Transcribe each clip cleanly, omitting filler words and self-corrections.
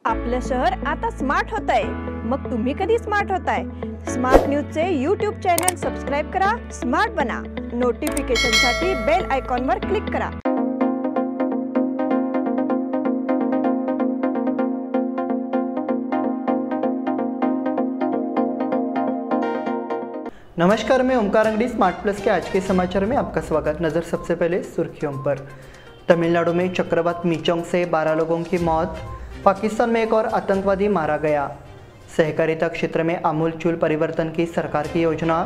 आपलं शहर आता स्मार्ट होत आहे। मग तुम्ही कधी स्मार्ट होताय? स्मार्ट न्यूजचे यूट्यूब चॅनल सबस्क्राइब करा, स्मार्ट बना। नोटिफिकेशनसाठी बेल आयकॉनवर क्लिक करा। नमस्कार, मैं ओमकार अंगड़ी स्मार्ट प्लस के आज के समाचार में आपका स्वागत। नजर सबसे पहले सुर्खियों पर। तमिलनाडु में चक्रवात मिचोंग से 12 लोगों की मौत। पाकिस्तान में एक और आतंकवादी मारा गया। सहकारिता क्षेत्र में आमूलचूल परिवर्तन की सरकार की योजना।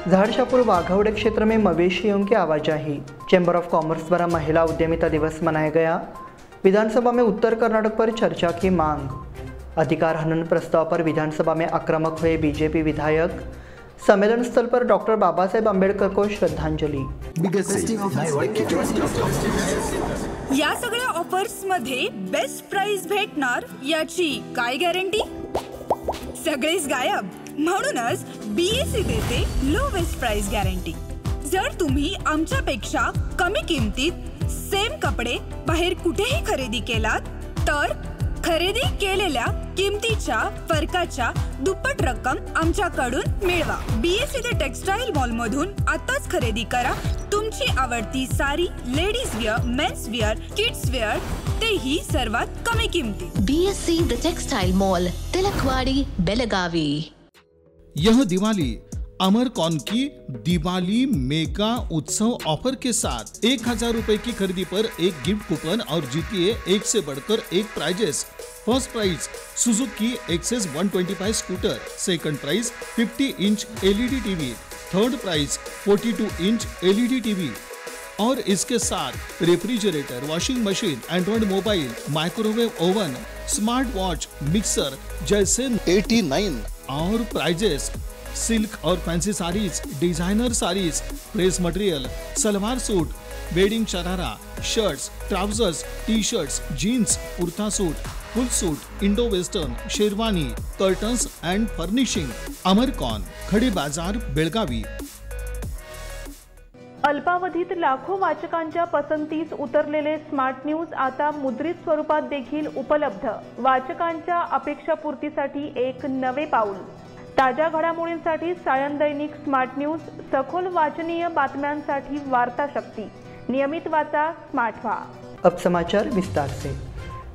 झाड़शापुर वाघवड़े क्षेत्र में मवेशियों की आवाजाही। चैम्बर ऑफ कॉमर्स द्वारा महिला उद्यमिता दिवस मनाया गया। विधानसभा में उत्तर कर्नाटक पर चर्चा की मांग। अधिकार हनन प्रस्ताव पर विधानसभा में आक्रामक हुए बीजेपी विधायक। सम्मेलन स्थल पर डॉक्टर बाबा साहेब आंबेडकर को श्रद्धांजलि। या सगळ्या ऑफर्स मध्ये बेस्ट प्राइस भेटणार याची काय गॅरंटी? सगळेच गायब। म्हणूनच बीएससी देते लोवेस्ट प्राइस गॅरंटी। जर तुम्ही आमच्यापेक्षा कमी किमतीत सेम कपडे बाहेर कुठेही खरेदी केलात तर खरेदी केलेल्या किमतीच्या फरकाच्या दुप्पट रक्कम आमच्याकडून मिळवा। बीएससी द टेक्सटाईल मॉल मधून आताच खरेदी करा तुमची आवडती sari, ladies wear, mens wear, kids wear, तेही सर्वात कमी किमतीत। BSC the textile mall, Tilakwadi, Belagavi. यह दिवाली अमरकॉन की दिवाली मेगा उत्सव ऑफर के साथ 1000 रुपए की खरीदी पर एक गिफ्ट कूपन और जीतिए एक से बढ़कर एक prizes. First prize Suzuki Access 125 scooter, second prize 50 inch LED TV, third prize 42 inch LED TV और इसके साथ refrigerator, washing machine, android mobile, microwave oven, smart watch, mixer जैसे 89 और प्राइजेस। सिल्क और fancy saris, designer saris, dress material, salwar suit, wedding sharara, shirts, trousers, T shirts, jeans, kurta suit, full suit, Indo western, sherwani, curtains and furnishing. अमरकॉन, खड़ी बाजार, बेळगावी। अल्पावधीत लाखो वाचकांच्या पसंतीस उतरलेले smart news आता मुद्रित स्वरूपात देखील उपलब्ध। वाचकांच्या अपेक्षापूर्तीसाठी एक नवे पाऊल। ताज्या घडामोडींसाठी सायन दैनिक स्मार्ट न्यूज, सखोल वाचनीय बातम्यांसाठी वार्ता शक्ति। नियमित वाचा, स्मार्ट व्हा। अब समाचार विस्तार से।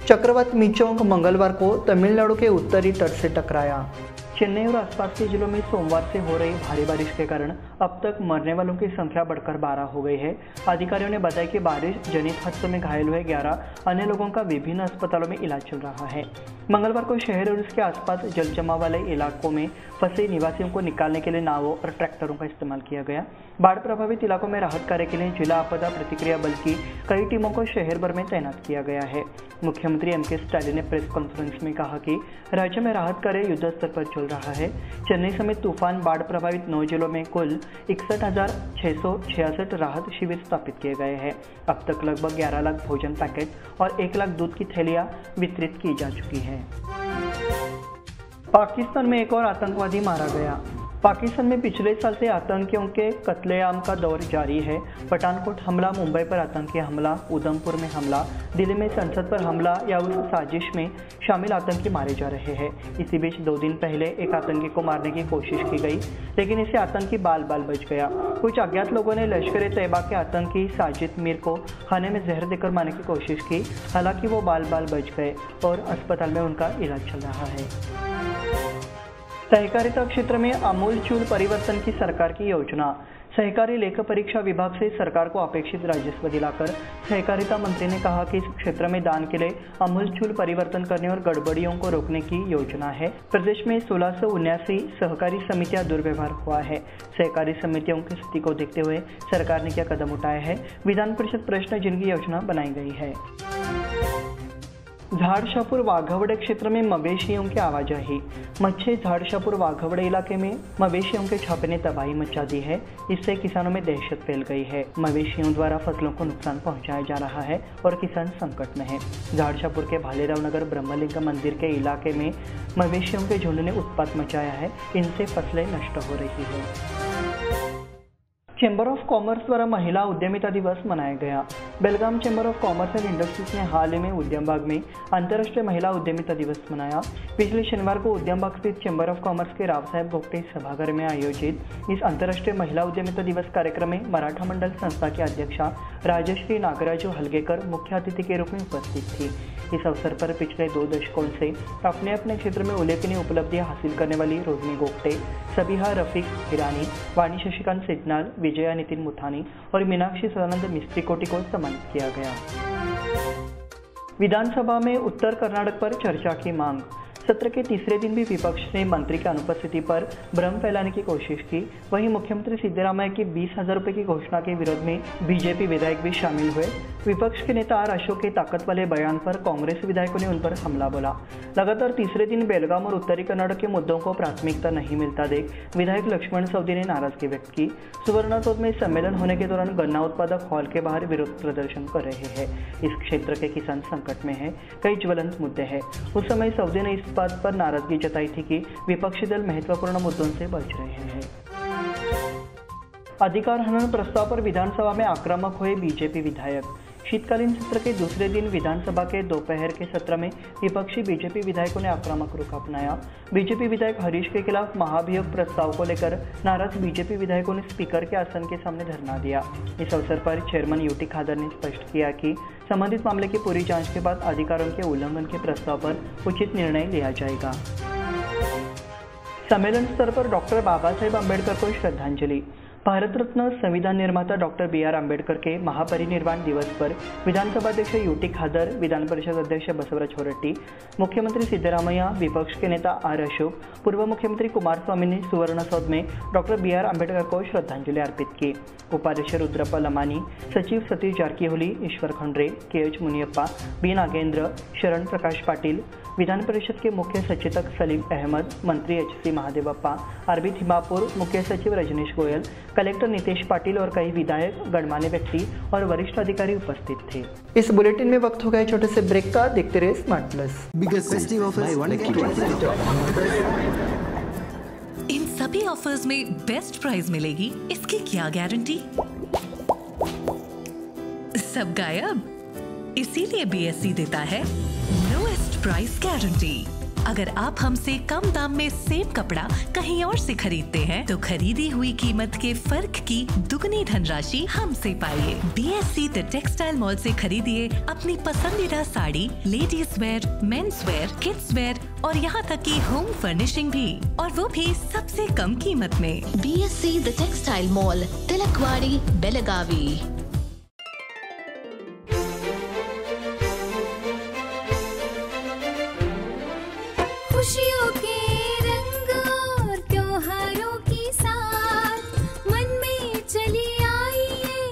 चक्रवात मिचोंग मंगलवार को तमिलनाडु के उत्तरी तट से टकराया। चेन्नई और आसपास के जिलों में सोमवार से हो रही भारी बारिश के कारण अब तक मरने वालों की संख्या बढ़कर 12 हो गई है। अधिकारियों ने बताया कि बारिश जनित हादसों में घायल हुए 11 अन्य लोगों का विभिन्न अस्पतालों में इलाज चल रहा है। मंगलवार को शहर और उसके आसपास जल जमाव वाले इलाकों में फंसे निवासियों को निकालने के लिए नावों और ट्रैक्टरों का इस्तेमाल किया गया। बाढ़ प्रभावित इलाकों में राहत कार्य के लिए जिला आपदा प्रतिक्रिया बल की कई टीमों को शहर भर में तैनात किया गया है। मुख्यमंत्री एम के स्टालिन ने प्रेस कॉन्फ्रेंस में कहा कि राज्य में राहत कार्य युद्ध स्तर पर चल रहा है। चेन्नई समेत तूफान बाढ़ प्रभावित 9 जिलों में कुल 61,666 राहत शिविर स्थापित किए गए हैं। अब तक लगभग 11 लाख भोजन पैकेट और 1 लाख दूध की थैलियां वितरित की जा चुकी हैं। पाकिस्तान में एक और आतंकवादी मारा गया। पाकिस्तान में पिछले साल से आतंकियों के कत्लेआम का दौर जारी है। पठानकोट हमला, मुंबई पर आतंकी हमला, उधमपुर में हमला, दिल्ली में संसद पर हमला या उस साजिश में शामिल आतंकी मारे जा रहे हैं। इसी बीच 2 दिन पहले एक आतंकी को मारने की कोशिश की गई, लेकिन इसे आतंकी बाल बाल बच गया। कुछ अज्ञात लोगों ने लश्कर-ए-तैयबा के आतंकी साजिद मीर को खाने में जहर देकर मारने की कोशिश की। हालांकि वो बाल बाल बच गए और अस्पताल में उनका इलाज चल रहा है। सहकारिता क्षेत्र में आमूलचूल परिवर्तन की सरकार की योजना। सहकारी लेखा परीक्षा विभाग से सरकार को अपेक्षित राजस्व दिलाकर सहकारिता मंत्री ने कहा कि इस क्षेत्र में दान के लिए आमूलचूल परिवर्तन करने और गड़बड़ियों को रोकने की योजना है। प्रदेश में 1679 सहकारी समितियां दुर्व्यवहार हुआ है। सहकारी समितियों की स्थिति को देखते हुए सरकार ने क्या कदम उठाए हैं, विधान परिषद प्रश्न जिनकी योजना बनाई गई है। झाड़शापुर वाघवड़े क्षेत्र में मवेशियों की आवाजाही। मच्छे झाड़शापुर वाघवड़े इलाके में मवेशियों के छापे ने तबाही मचा दी है। इससे किसानों में दहशत फैल गई है। मवेशियों द्वारा फसलों को नुकसान पहुंचाया जा रहा है और किसान संकट में है। झाड़शापुर के भालेराव नगर ब्रह्मलिंग मंदिर के इलाके में मवेशियों के झुंड ने उत्पात मचाया है। इनसे फसलें नष्ट हो रही है। चैम्बर ऑफ कॉमर्स द्वारा महिला उद्यमिता दिवस मनाया गया। Belgaum chamber of commerce and industries ने हाल ही में उद्यम बाग में अंतर्राष्ट्रीय महिला उद्यमिता दिवस मनाया। पिछले शनिवार को उद्यम बाग स्थित चैम्बर ऑफ कॉमर्स के राव साहेब गोगटे सभागार में आयोजित इस अंतर्राष्ट्रीय महिला उद्यमिता दिवस कार्यक्रम में मराठा मंडल संस्था की अध्यक्षा राजश्री नागराजू हलगेकर मुख्य अतिथि के रूप में उपस्थित थी। इस अवसर पर पिछले 2 दशकों से अपने अपने क्षेत्र में उल्लेखनीय उपलब्धियां हासिल करने वाली रोहिणी गोगटे, सबिहा रफीक हिरानी, वाणी शशिकांत सेटनाल, विजया नितिन मुथानी और मीनाक्षी सदानंद मिस्त्री कोटी को सम्मानित किया गया। विधानसभा में उत्तर कर्नाटक पर चर्चा की मांग। सत्र के तीसरे दिन भी विपक्ष ने मंत्री की अनुपस्थिति पर भ्रम फैलाने की कोशिश की। वहीं मुख्यमंत्री सिद्धरामैया की 20,000 रुपये की घोषणा के विरोध में बीजेपी विधायक भी शामिल हुए। विपक्ष के नेता आर अशोक के ताकत वाले बयान पर कांग्रेस विधायकों ने उन पर हमला बोला। लगातार तीसरे दिन बेलगाम और उत्तरी कर्नाटक के मुद्दों को प्राथमिकता नहीं मिलता देख विधायक लक्ष्मण सवदी ने नाराजगी व्यक्त की। सुवर्णसौध में सम्मेलन होने के दौरान गन्ना उत्पादक हॉल के बाहर विरोध प्रदर्शन कर रहे हैं। इस क्षेत्र के किसान संकट में है, कई ज्वलंत मुद्दे हैं। उस समय सवदी ने इस बात पर नाराजगी जताई थी कि विपक्षी दल महत्वपूर्ण मुद्दों से बच रहे हैं। अधिकार हनन प्रस्ताव पर विधानसभा में आक्रामक हुए बीजेपी विधायक। शीतकालीन सत्र के दूसरे दिन विधानसभा के दोपहर के सत्र में विपक्षी बीजेपी विधायकों ने आक्रामक रुख अपनाया। बीजेपी विधायक हरीश के खिलाफ महाभियोग प्रस्ताव को लेकर नाराज बीजेपी विधायकों ने स्पीकर के आसन के सामने धरना दिया। इस अवसर पर चेयरमैन यूटी खादर ने स्पष्ट किया कि संबंधित मामले की पूरी जांच के बाद अधिकारों के उल्लंघन के प्रस्ताव पर उचित निर्णय लिया जाएगा। सम्मेलन स्तर पर डॉक्टर बाबा साहेब आंबेडकर को श्रद्धांजलि। भारत रत्न संविधान निर्माता डॉक्टर BR आंबेडकर के महापरिनिर्वाण दिवस पर विधानसभा अध्यक्ष यूटी खादर, विधान परिषद अध्यक्ष बसवराज होरट्टी, मुख्यमंत्री सिद्धरामैया, विपक्ष के नेता आर अशोक, पूर्व मुख्यमंत्री कुमारस्वामी ने सुवर्णसौध में डॉक्टर BR आंबेडकर को श्रद्धांजलि अर्पित की। उपाध्यक्ष रुद्रप्पा लमानी, सचिव सतीश जारकीहोली, ईश्वर खंड्रे, KH मुनियप्पा, B नागेंद्र, शरण प्रकाश पाटिल, विधान परिषद के मुख्य सचेतक सलीम अहमद, मंत्री HC महादेवप्पा, RB थिमापुर, मुख्य सचिव रजनीश गोयल, कलेक्टर नितेश पाटिल और कई विधायक, गणमान्य व्यक्ति और वरिष्ठ अधिकारी उपस्थित थे। इस बुलेटिन में वक्त हो गया छोटे से ब्रेक का। देखते रहे स्मार्ट प्लस। इन सभी ऑफर्स में बेस्ट प्राइस मिलेगी, इसकी क्या गारंटी? सब गायब, इसीलिए BSC देता है लोएस्ट प्राइस गारंटी। अगर आप हमसे कम दाम में सेम कपड़ा कहीं और से खरीदते हैं तो खरीदी हुई कीमत के फर्क की दुगनी धनराशि हमसे पाइए। BSC द टेक्सटाइल मॉल से खरीदिए अपनी पसंदीदा sari, ladies wear, men's wear, kids where और यहाँ तक की होम फर्निशिंग भी, और वो भी सबसे कम कीमत में। BSC the textile mall, Tilakwadi, Belagavi. खुशियों के रंग और त्योहारों की साथ मन में चली आई है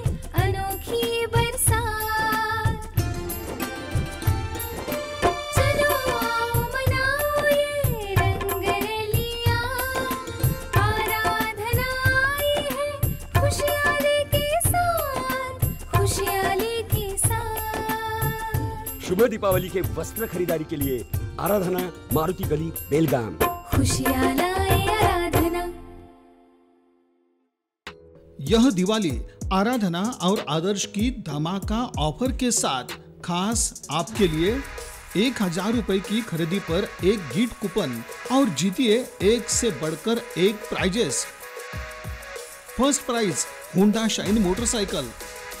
अनोखी बरसात। चलो आओ मनाओ ये रंग रलियां, आराधना आई है खुशियाँ लेके साथ, खुशियाँ लेके साथ। शुभ दीपावली के वस्त्र खरीदारी के लिए आराधना, मारुति गली, बेलगाम। खुशियाँ लाए आराधना। यह दिवाली आराधना और आदर्श की धमाका ऑफर के साथ खास आपके लिए 1,000 रुपए की खरीदी पर एक गिफ्ट कूपन और जीतिए एक से बढ़कर एक prizes. First prize Honda Shine motorcycle,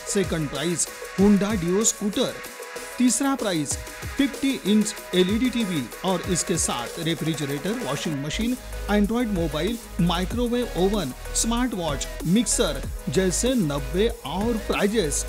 second prize Honda Dio scooter, तीसरा प्राइज 50 इंच LED टीवी और इसके साथ refrigerator, washing machine, android mobile, microwave oven, smart watch, mixer जैसे 90 और प्राइजेस।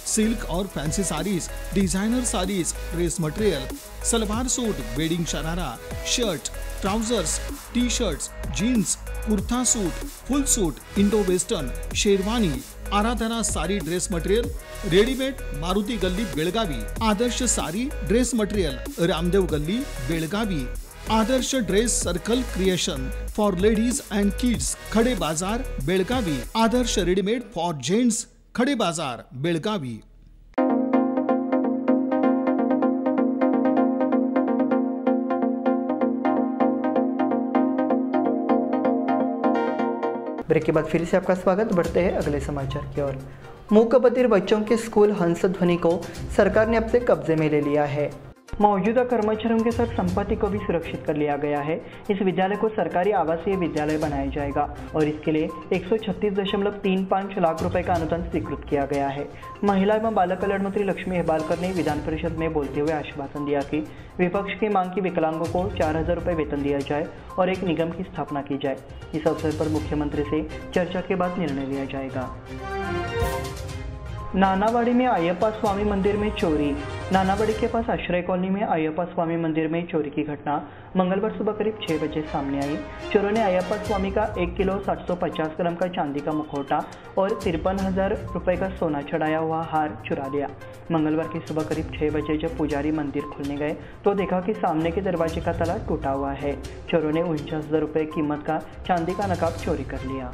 सिल्क और fancy saris, designer saris, dress material, salwar suit, wedding sharara, shirt, trousers, T shirts, jeans, kurta suit, full suit, Indo western, sherwani, Aradhana sari dress material, readymade, Maruti गल्ली बेळगावी, आदर्श सारी dress material, Ramdev Galli Belagavi, Adarsh dress circle creation for ladies and kids, Khade Bazar Belagavi, Adarsh readymade for gents, Khade Bazar Belagavi. Break के बाद फिर से आपका स्वागत। बढ़ते हैं अगले समाचार की ओर। मूक बधिर बच्चों के स्कूल हंसध्वनि को सरकार ने अपने कब्जे में ले लिया है। मौजूदा कर्मचारियों के साथ संपत्ति को भी सुरक्षित कर लिया गया है। इस विद्यालय को सरकारी आवासीय विद्यालय बनाया जाएगा और इसके लिए 136.35 लाख रुपए का अनुदान स्वीकृत किया गया है। महिला एवं बाल कल्याण मंत्री लक्ष्मी हेब्बालकर ने विधान परिषद में बोलते हुए आश्वासन दिया कि विपक्ष की मांग की विकलांगों को 4,000 रुपये वेतन दिया जाए और एक निगम की स्थापना की जाए। इस अवसर पर मुख्यमंत्री से चर्चा के बाद निर्णय लिया जाएगा। नानावाड़ी में अयप्पा स्वामी मंदिर में चोरी। नानावाड़ी के पास आश्रय कॉलोनी में अयप्पा स्वामी मंदिर में चोरी की घटना मंगलवार सुबह करीब 6 बजे सामने आई। चोरों ने अयप्पा स्वामी का 1 किलो 750 ग्राम का चांदी का मुखौटा और 53,000 रुपये का सोना चढ़ाया हुआ हार चुरा लिया। मंगलवार की सुबह करीब 6 बजे जब पुजारी मंदिर खोलने गए तो देखा कि सामने के दरवाजे का ताला टूटा हुआ है। चोरों ने 49,000 रुपये कीमत का चांदी का नकाब चोरी कर लिया।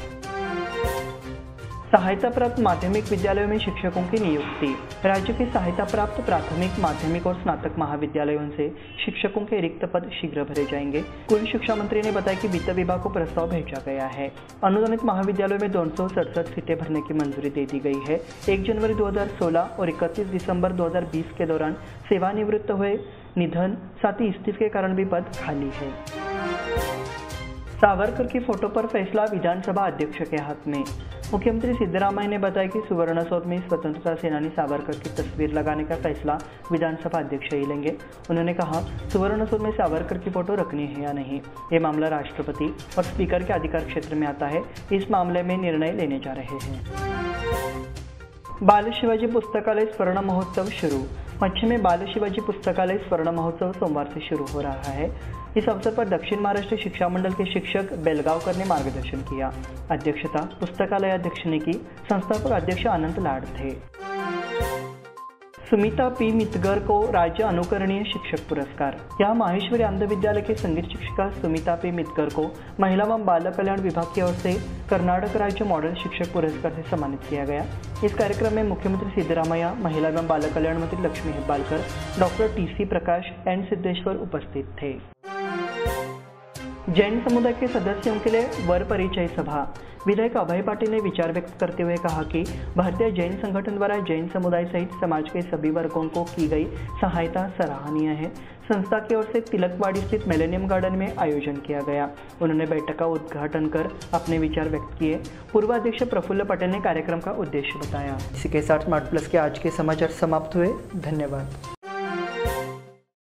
सहायता प्राप्त माध्यमिक विद्यालयों में शिक्षकों की नियुक्ति। राज्य के सहायता प्राप्त प्राथमिक, माध्यमिक और स्नातक महाविद्यालयों से शिक्षकों के रिक्त पद शीघ्र भरे जाएंगे। स्कूल शिक्षा मंत्री ने बताया कि वित्त विभाग को प्रस्ताव भेजा गया है। अनुदानित महाविद्यालयों में 267 सीटें भरने की मंजूरी दे दी गई है। 1 जनवरी 2016 और 31 दिसंबर 2020 के दौरान सेवानिवृत्त हुए, निधन, साथ ही इस्तीफे के कारण भी पद खाली है। सावरकर की फोटो पर फैसला विधानसभा अध्यक्ष के हाथ में। मुख्यमंत्री सिद्धरामैया ने बताया कि सुवर्णसौध में स्वतंत्रता सेनानी सावरकर की तस्वीर लगाने का फैसला विधानसभा अध्यक्ष ही लेंगे। उन्होंने कहा, सुवर्णसौध में सावरकर की फोटो रखनी है या नहीं, ये मामला राष्ट्रपति और स्पीकर के अधिकार क्षेत्र में आता है। इस मामले में निर्णय लेने जा रहे हैं। बाल शिवाजी पुस्तकालय स्वर्ण महोत्सव शुरू। मच्छी में बाल शिवाजी पुस्तकालय स्वर्ण महोत्सव सोमवार से शुरू हो रहा है। इस अवसर पर दक्षिण महाराष्ट्र शिक्षा मंडल के शिक्षक बेलगांवकर ने मार्गदर्शन किया। अध्यक्षता पुस्तकालय अध्यक्ष ने की। संस्थापक अध्यक्ष अनंत लाड थे। सुमिता पी मितगर को राज्य अनुकरणीय शिक्षक पुरस्कार। यहाँ माहेश्वरी अंध विद्यालय के संगीत शिक्षिका सुमिता पी मितगर को महिला एवं बाल कल्याण विभाग की ओर से कर्नाटक राज्य मॉडल शिक्षक पुरस्कार से सम्मानित किया गया। इस कार्यक्रम में मुख्यमंत्री सिद्धरामैया, महिला एवं बाल कल्याण मंत्री लक्ष्मी हेब्बालकर, डॉक्टर TC प्रकाश एन सिद्धेश्वर उपस्थित थे। जैन समुदाय के सदस्यों के लिए वर परिचय सभा। विधायक अभय पाटिल ने विचार व्यक्त करते हुए कहा कि भारतीय जैन संगठन द्वारा जैन समुदाय सहित समाज के सभी वर्गों को की गई सहायता सराहनीय है। संस्था की ओर से तिलकवाड़ी स्थित मिलेनियम गार्डन में आयोजन किया गया। उन्होंने बैठक का उद्घाटन कर अपने विचार व्यक्त किए। पूर्व अध्यक्ष प्रफुल्ल पटेल ने कार्यक्रम का उद्देश्य बताया। इसी के साथ स्मार्ट प्लस के आज के समाचार समाप्त हुए। धन्यवाद।